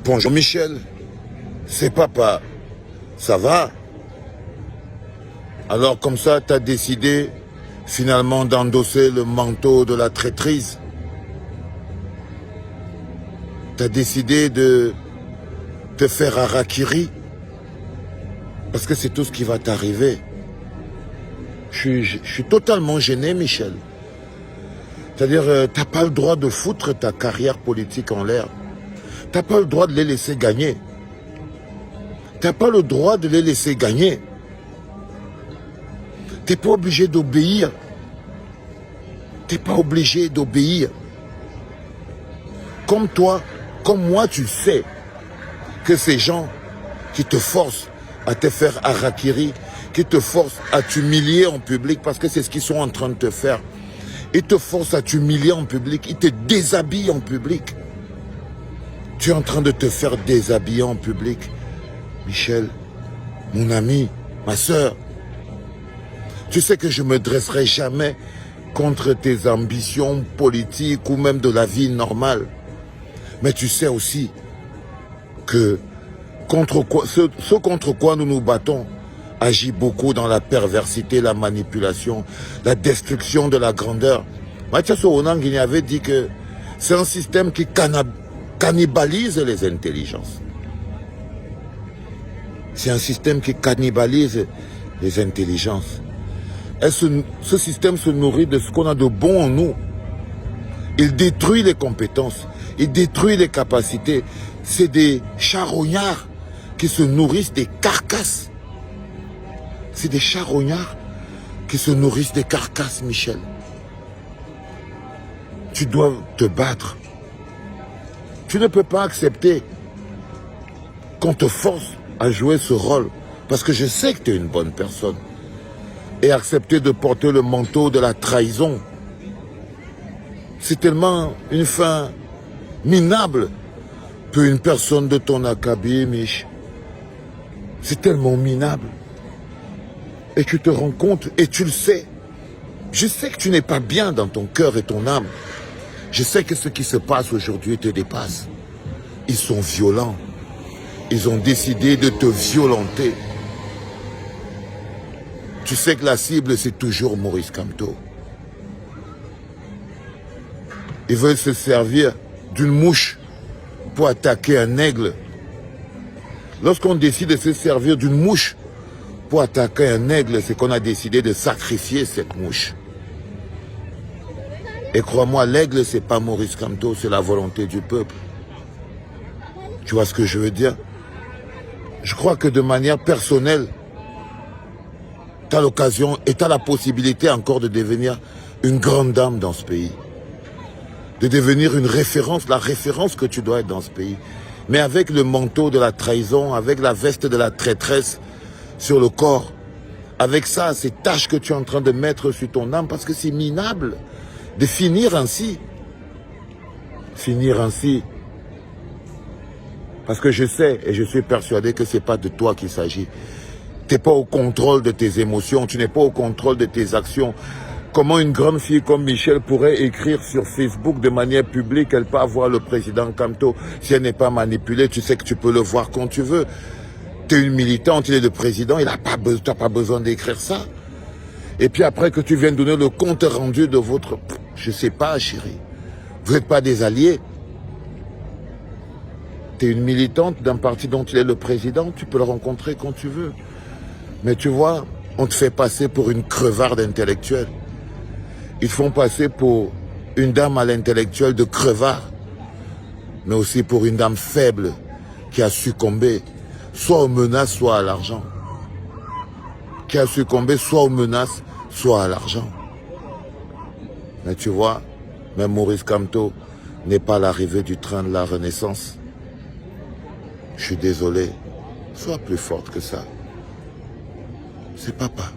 Bonjour Michel, c'est papa, ça va? Alors comme ça, tu as décidé finalement d'endosser le manteau de la traîtrise. Tu as décidé de te faire harakiri. Parce que c'est tout ce qui va t'arriver. Je suis totalement gêné, Michel. C'est-à-dire, tu n'as pas le droit de foutre ta carrière politique en l'air. Tu n'as pas le droit de les laisser gagner. Tu n'as pas le droit de les laisser gagner. Tu n'es pas obligé d'obéir. Tu n'es pas obligé d'obéir. Comme toi, comme moi, tu sais que ces gens qui te forcent à te faire harakiri, qui te forcent à t'humilier en public, parce que c'est ce qu'ils sont en train de te faire. Ils te forcent à t'humilier en public, ils te déshabillent en public. Tu es en train de te faire déshabiller en public. Michel, mon ami, ma sœur, tu sais que je ne me dresserai jamais contre tes ambitions politiques ou même de la vie normale. Mais tu sais aussi que ce contre quoi nous nous battons agit beaucoup dans la perversité, la manipulation, la destruction de la grandeur. Mathias Onang avait dit que c'est un système qui cannibalise les intelligences. C'est un système qui cannibalise les intelligences. Et ce système se nourrit de ce qu'on a de bon en nous. Il détruit les compétences, il détruit les capacités. C'est des charognards qui se nourrissent des carcasses. C'est des charognards qui se nourrissent des carcasses, Michel. Tu dois te battre. Tu ne peux pas accepter qu'on te force à jouer ce rôle. Parce que je sais que tu es une bonne personne. Et accepter de porter le manteau de la trahison. C'est tellement une fin minable pour une personne de ton acabit, Mich. C'est tellement minable. Et tu te rends compte, et tu le sais. Je sais que tu n'es pas bien dans ton cœur et ton âme. Je sais que ce qui se passe aujourd'hui te dépasse. Ils sont violents. Ils ont décidé de te violenter. Tu sais que la cible, c'est toujours Maurice Kamto. Ils veulent se servir d'une mouche pour attaquer un aigle. Lorsqu'on décide de se servir d'une mouche pour attaquer un aigle, c'est qu'on a décidé de sacrifier cette mouche. Et crois-moi, l'aigle, c'est pas Maurice Kamto, c'est la volonté du peuple. Tu vois ce que je veux dire? Je crois que de manière personnelle, tu as l'occasion et tu as la possibilité encore de devenir une grande dame dans ce pays. De devenir une référence, la référence que tu dois être dans ce pays. Mais avec le manteau de la trahison, avec la veste de la traîtresse sur le corps, avec ça, ces taches que tu es en train de mettre sur ton âme, parce que c'est minable de finir ainsi. Finir ainsi. Parce que je sais et je suis persuadé que ce n'est pas de toi qu'il s'agit. Tu n'es pas au contrôle de tes émotions, tu n'es pas au contrôle de tes actions. Comment une grande fille comme Michel pourrait écrire sur Facebook de manière publique, elle peut avoir le président Kamto si elle n'est pas manipulée, tu sais que tu peux le voir quand tu veux. Tu es une militante, il est le président, tu n'as pas besoin d'écrire ça. Et puis après que tu viennes donner le compte rendu de votre... Je ne sais pas, chérie. Vous n'êtes pas des alliés. Tu es une militante d'un parti dont il est le président, tu peux le rencontrer quand tu veux. Mais tu vois, on te fait passer pour une crevarde intellectuelle. Ils te font passer pour une dame à l'intellectuel de crevard, mais aussi pour une dame faible qui a succombé soit aux menaces, soit à l'argent. Qui a succombé soit aux menaces, soit à l'argent. Mais tu vois, même Maurice Kamto n'est pas l'arrivée du train de la Renaissance. Je suis désolé, sois plus forte que ça. C'est papa.